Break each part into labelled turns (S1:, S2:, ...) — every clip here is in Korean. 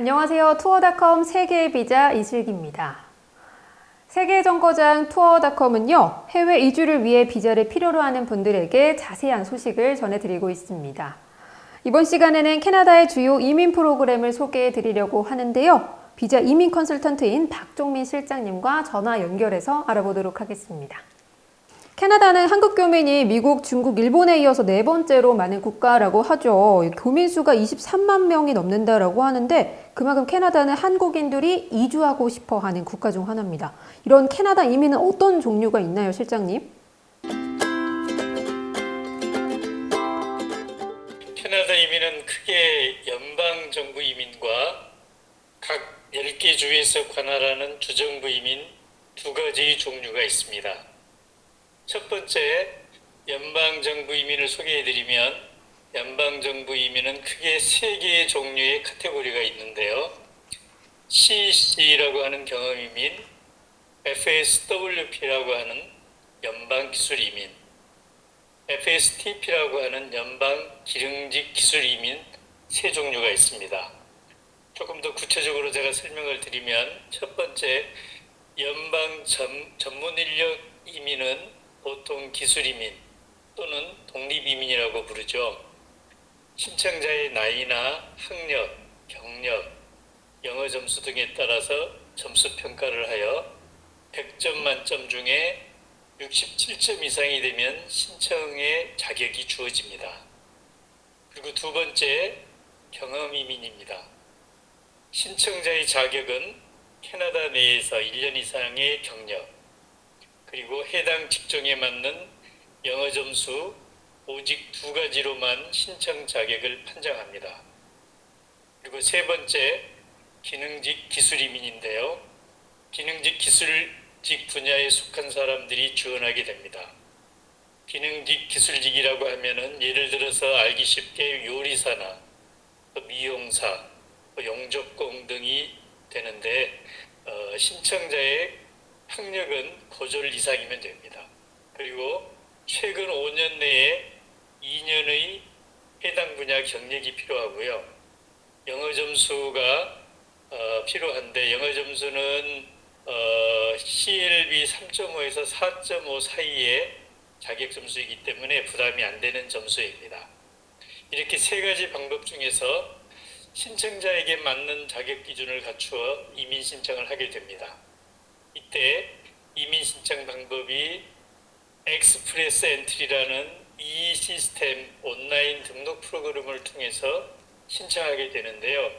S1: 안녕하세요. 투어닷컴 세계의 비자 이슬기입니다. 세계정거장 투어닷컴은요, 해외 이주를 위해 비자를 필요로 하는 분들에게 자세한 소식을 전해드리고 있습니다. 이번 시간에는 캐나다의 주요 이민 프로그램을 소개해 드리려고 하는데요. 비자 이민 컨설턴트인 박종민 실장님과 전화 연결해서 알아보도록 하겠습니다. 캐나다는 한국 교민이 미국, 중국, 일본에 이어서 네 번째로 많은 국가라고 하죠. 교민 수가 23만 명이 넘는다라고 하는데 그만큼 캐나다는 한국인들이 이주하고 싶어 하는 국가 중 하나입니다. 이런 캐나다 이민은 어떤 종류가 있나요, 실장님?
S2: 캐나다 이민은 크게 연방정부 이민과 각 10개 주에서 관할하는 주정부 이민 두 가지 종류가 있습니다. 첫 번째, 연방정부 이민을 소개해드리면 연방정부 이민은 크게 세 개의 종류의 카테고리가 있는데요. CEC라고 하는 경험이민, FSWP라고 하는 연방기술이민, FSTP라고 하는 연방기능직 기술이민 세 종류가 있습니다. 조금 더 구체적으로 제가 설명을 드리면 첫 번째, 연방 전문 인력 이민은 보통 기술이민 또는 독립이민이라고 부르죠. 신청자의 나이나 학력, 경력, 영어 점수 등에 따라서 점수 평가를 하여 100점 만점 중에 67점 이상이 되면 신청의 자격이 주어집니다. 그리고 두 번째, 경험이민입니다. 신청자의 자격은 캐나다 내에서 1년 이상의 경력, 그리고 해당 직종에 맞는 영어 점수 오직 두 가지로만 신청 자격을 판정합니다. 그리고 세 번째, 기능직 기술이민인데요. 기능직 기술직 분야에 속한 사람들이 지원하게 됩니다. 기능직 기술직이라고 하면은 예를 들어서 알기 쉽게 요리사나 미용사, 용접工등이 되는데 신청자의 학력은 고졸 이상이면 됩니다. 그리고 최근 5년 내에 2년의 해당 분야 경력이 필요하고요. 영어 점수가 필요한데 영어 점수는 CLB 3.5에서 4.5 사이의 자격 점수이기 때문에 부담이 안 되는 점수입니다. 이렇게 세 가지 방법 중에서 신청자에게 맞는 자격 기준을 갖추어 이민 신청을 하게 됩니다. 이때 이민 신청 방법이 엑스프레스 엔트리라는 이 시스템 온라인 등록 프로그램을 통해서 신청하게 되는데요.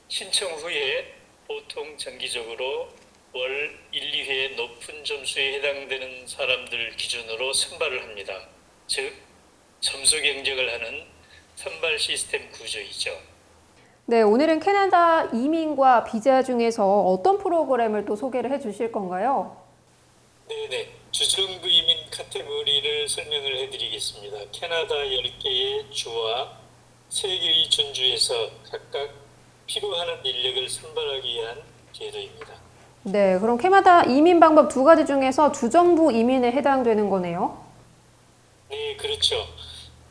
S2: 신청 후에 보통 정기적으로 월 1, 2회 높은 점수에 해당되는 사람들 기준으로 선발을 합니다. 즉, 점수 경쟁을 하는 선발 시스템 구조이죠.
S1: 네, 오늘은 캐나다 이민과 비자 중에서 어떤 프로그램을 또 소개를 해 주실 건가요?
S2: 네네. 주정부 이민 카테고리를 설명을 해드리겠습니다. 캐나다 10개의 주와 3개의 준주에서 각각 필요한 인력을 선발하기 위한 제도입니다.
S1: 네, 그럼 캐나다 이민 방법 두 가지 중에서 주정부 이민에 해당되는 거네요.
S2: 네, 그렇죠.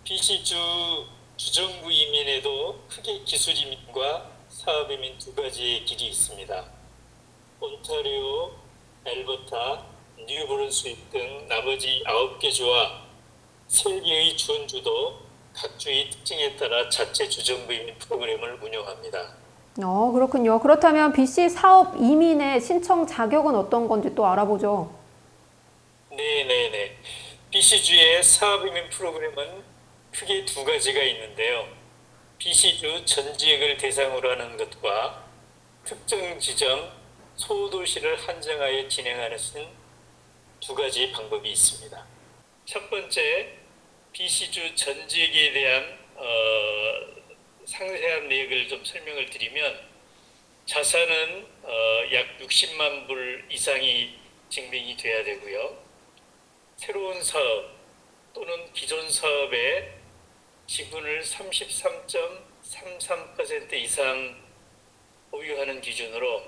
S2: BC주 주정부 이민에도 크게 기술 이민과 사업 이민 두 가지의 길이 있습니다. 온타리오, 알버타, 뉴브런스윅 등 나머지 9개 주와 3개의 준주도 각 주의 특징에 따라 자체 주정부 이민 프로그램을 운영합니다.
S1: 그렇군요. 그렇다면 BC 사업 이민의 신청 자격은 어떤 건지 또 알아보죠.
S2: 네네네. BC주의 사업 이민 프로그램은 크게 두 가지가 있는데요. BC주 전 지역을 대상으로 하는 것과 특정 지점, 소도시를 한정하여 진행하는 두 가지 방법이 있습니다. 첫 번째, BC주 전 지역에 대한 상세한 내역을 좀 설명을 드리면 자산은 약 60만 불 이상이 증빙이 돼야 되고요. 새로운 사업 또는 기존 사업에 지분을 33.33% 이상 보유하는 기준으로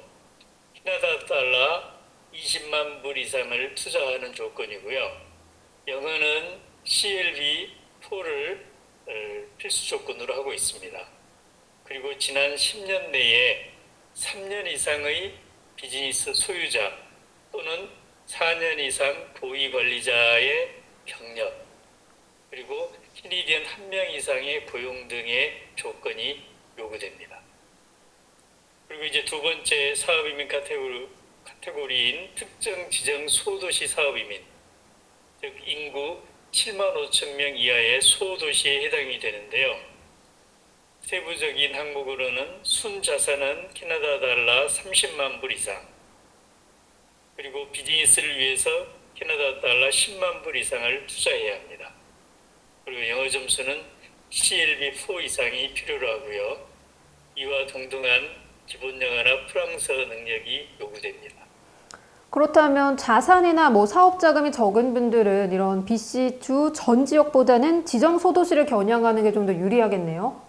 S2: 캐나다 달러 20만 불 이상을 투자하는 조건이고요. 영어는 CLB4를 필수 조건으로 하고 있습니다. 그리고 지난 10년 내에 3년 이상의 비즈니스 소유자 또는 4년 이상 고위 관리자의 경력, 그리고 캐네디언 1명 이상의 고용 등의 조건이 요구됩니다. 그리고 이제 두 번째 사업이민 카테고리인 특정 지정 소도시 사업이민, 즉 인구 7만 5천 명 이하의 소도시에 해당이 되는데요. 세부적인 항목으로는 순자산은 캐나다 달러 30만 불 이상, 그리고 비즈니스를 위해서 캐나다 달러 10만 불 이상을 투자해야 합니다. 그리고 영어 점수는 CLB4 이상이 필요로 하고요. 이와 동등한 기본 영어나 프랑스어 능력이 요구됩니다.
S1: 그렇다면 자산이나 뭐 사업 자금이 적은 분들은 이런 BC주 전 지역보다는 지정 소도시를 겨냥하는 게 좀 더 유리하겠네요.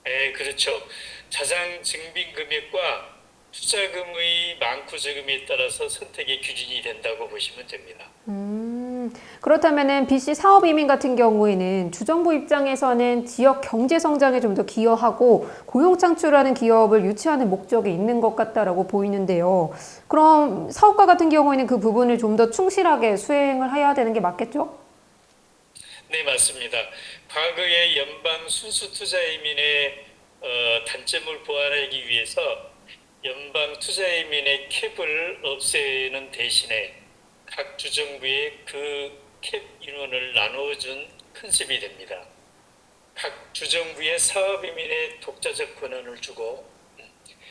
S2: 네, 그렇죠. 자산 증빙 금액과 투자금의 많고 적음에 따라서 선택의 기준이 된다고 보시면 됩니다.
S1: 그렇다면은 BC 사업 이민 같은 경우에는 주정부 입장에서는 지역 경제 성장에 좀 더 기여하고 고용 창출하는 기업을 유치하는 목적이 있는 것 같다라고 보이는데요. 그럼 사업가 같은 경우에는 그 부분을 좀 더 충실하게 수행을 해야 되는 게 맞겠죠?
S2: 네, 맞습니다. 과거의 연방 순수 투자 이민의 단점을 보완하기 위해서 연방 투자 이민의 캡을 없애는 대신에 각 주정부에 그 캡 인원을 나누어준 컨셉이 됩니다. 각 주정부의 사업 이민의 독자적 권한을 주고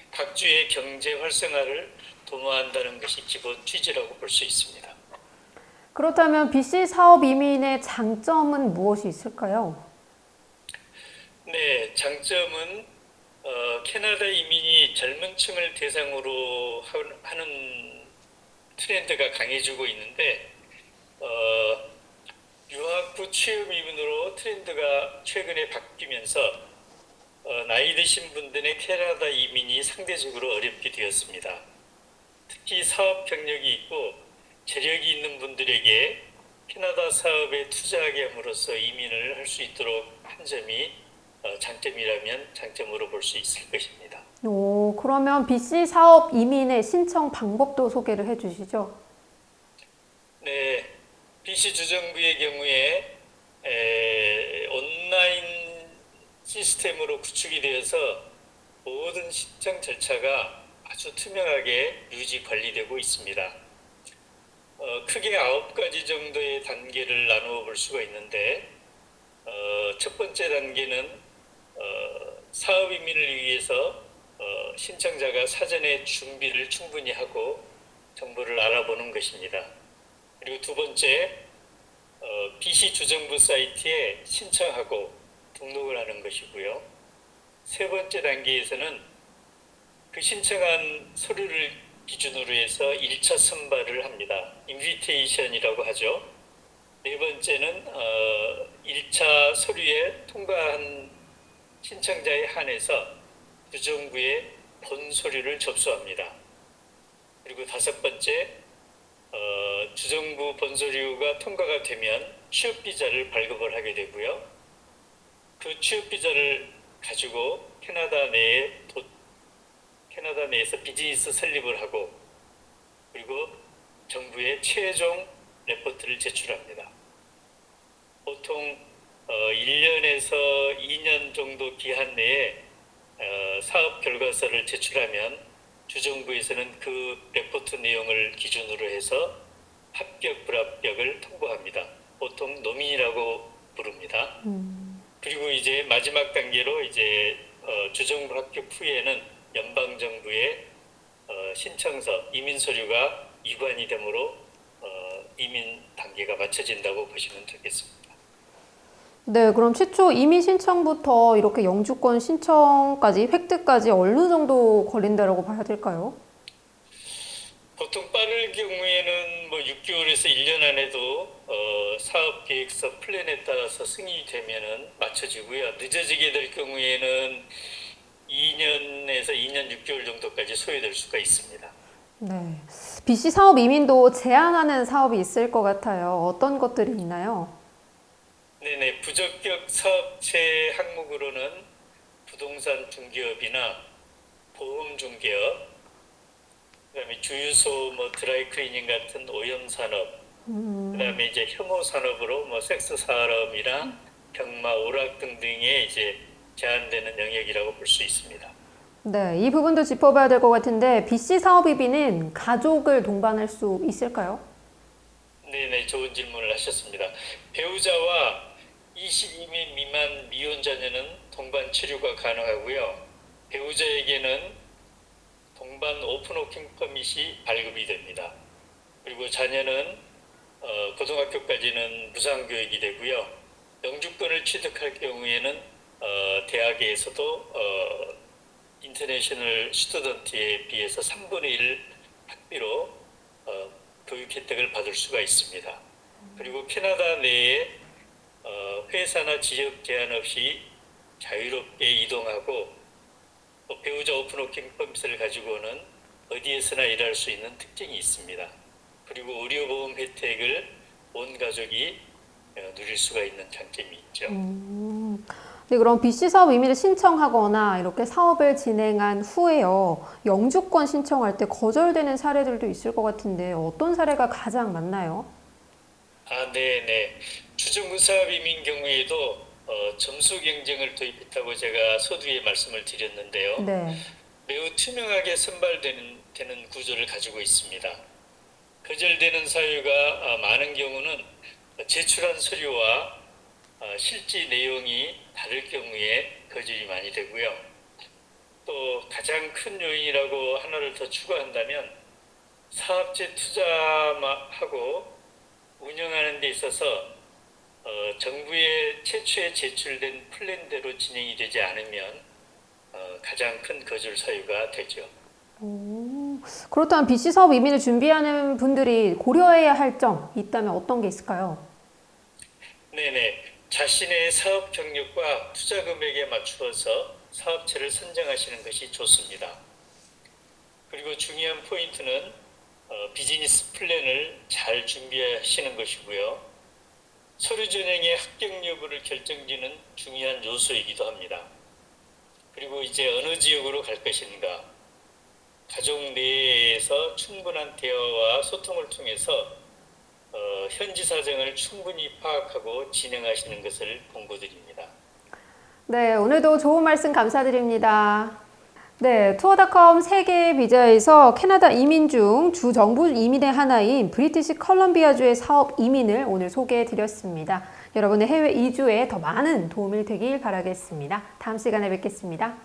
S2: 각 주의 경제 활성화를 도모한다는 것이 기본 취지라고 볼 수 있습니다.
S1: 그렇다면 BC 사업 이민의 장점은 무엇이 있을까요?
S2: 네, 장점은 캐나다 이민이 젊은 층을 대상으로 하는 트렌드가 강해지고 있는데 유학부 취업 이민으로 트렌드가 최근에 바뀌면서 나이 드신 분들의 캐나다 이민이 상대적으로 어렵게 되었습니다. 특히 사업 경력이 있고 재력이 있는 분들에게 캐나다 사업에 투자하게 함으로써 이민을 할 수 있도록 한 점이 장점이라면 장점으로 볼 수 있을 것입니다.
S1: 오, 그러면 BC 사업 이민의 신청 방법도 소개를 해주시죠.
S2: 네, BC 주정부의 경우에 온라인 시스템으로 구축이 되어서 모든 신청 절차가 아주 투명하게 유지 관리되고 있습니다. 크게 9가지 정도의 단계를 나누어 볼 수가 있는데 첫 번째 단계는 사업 이민을 위해서 신청자가 사전에 준비를 충분히 하고 정보를 알아보는 것입니다. 그리고 두 번째, BC 주정부 사이트에 신청하고 등록을 하는 것이고요. 세 번째 단계에서는 그 신청한 서류를 기준으로 해서 1차 선발을 합니다. 인비테이션이라고 하죠. 네 번째는 1차 서류에 통과한 신청자에 한해서 주정부에 본 서류를 접수합니다. 그리고 다섯 번째, 주정부 본 서류가 통과가 되면 취업비자를 발급을 하게 되고요. 그 취업비자를 가지고 캐나다 내에서 비즈니스 설립을 하고 그리고 정부에 최종 레포트를 제출합니다. 보통 1년에서 2년 정도 기한 내에 사업 결과서를 제출하면 주정부에서는 그 레포트 내용을 기준으로 해서 합격, 불합격을 통보합니다. 보통 노민이라고 부릅니다. 그리고 이제 마지막 단계로 이제 주정부 합격 후에는 연방 정부의 신청서, 이민 서류가 이관이 되므로 이민 단계가 마쳐진다고 보시면 되겠습니다.
S1: 네, 그럼 최초 이민 신청부터 이렇게 영주권 신청까지, 획득까지 어느 정도 걸린다라고 봐야 될까요?
S2: 보통 빠를 경우에는 뭐 6개월에서 1년 안에도 사업 계획서 플랜에 따라서 승인이 되면은 마쳐지고요. 늦어지게 될 경우에는 2년에서 2년 6개월 정도까지 소요될 수가 있습니다.
S1: 네. BC 사업 이민도 제한하는 사업이 있을 것 같아요. 어떤 것들이 있나요?
S2: 네네, 부적격 사업체 항목으로는 부동산 중개업이나 보험 중개업, 그다음에 주유소, 뭐 드라이클리닝 같은 오염 산업, 그다음에 이제 혐오 산업으로 뭐 섹스 산업이나 병마, 오락 등등의 이제 제한되는 영역이라고 볼 수 있습니다.
S1: 네, 이 부분도 짚어봐야 될 것 같은데 BC 사업입의는 가족을 동반할 수 있을까요?
S2: 네네, 좋은 질문을 하셨습니다. 배우자와 22세 미만 미혼 자녀는 동반 치료가 가능하고요. 배우자에게는 동반 오픈워킹 퍼밋이 발급이 됩니다. 그리고 자녀는 고등학교까지는 무상교육이 되고요. 영주권을 취득할 경우에는 대학에서도 인터내셔널 스튜던트에 비해서 3분의 1 학비로 교육 혜택을 받을 수가 있습니다. 그리고 캐나다 내에 회사나 지역 제한 없이 자유롭게 이동하고 또 배우자 오픈워킹 퍼밋을 가지고는 어디에서나 일할 수 있는 특징이 있습니다. 그리고 의료보험 혜택을 온 가족이 누릴 수가 있는 장점이 있죠.
S1: 네, 그럼 BC 사업 이민을 신청하거나 이렇게 사업을 진행한 후에요. 영주권 신청할 때 거절되는 사례들도 있을 것 같은데 어떤 사례가 가장 많나요?
S2: 네네. 주정부 사업 이민 경우에도 점수 경쟁을 도입했다고 제가 서두에 말씀을 드렸는데요.
S1: 네.
S2: 매우 투명하게 선발되는 구조를 가지고 있습니다. 거절되는 사유가 많은 경우는 제출한 서류와 실제 내용이 다를 경우에 거절이 많이 되고요. 또 가장 큰 요인이라고 하나를 더 추가한다면 사업체 투자하고 운영하는 데 있어서 정부의 최초에 제출된 플랜대로 진행이 되지 않으면 가장 큰 거절 사유가 되죠.
S1: 그렇다면 BC 사업 이민을 준비하는 분들이 고려해야 할 점 있다면 어떤 게 있을까요?
S2: 네네. 자신의 사업 경력과 투자 금액에 맞추어서 사업체를 선정하시는 것이 좋습니다. 그리고 중요한 포인트는 비즈니스 플랜을 잘 준비하시는 것이고요. 서류 전형의 합격 여부를 결정짓는 중요한 요소이기도 합니다. 그리고 이제 어느 지역으로 갈 것인가, 가족 내에서 충분한 대화와 소통을 통해서 현지 사정을 충분히 파악하고 진행하시는 것을 권고드립니다.
S1: 네, 오늘도 좋은 말씀 감사드립니다. 네, 투어닷컴 세계 비자에서 캐나다 이민 중 주정부 이민의 하나인 브리티시 컬럼비아주의 사업 이민을 오늘 소개해 드렸습니다. 여러분의 해외 이주에 더 많은 도움이 되길 바라겠습니다. 다음 시간에 뵙겠습니다.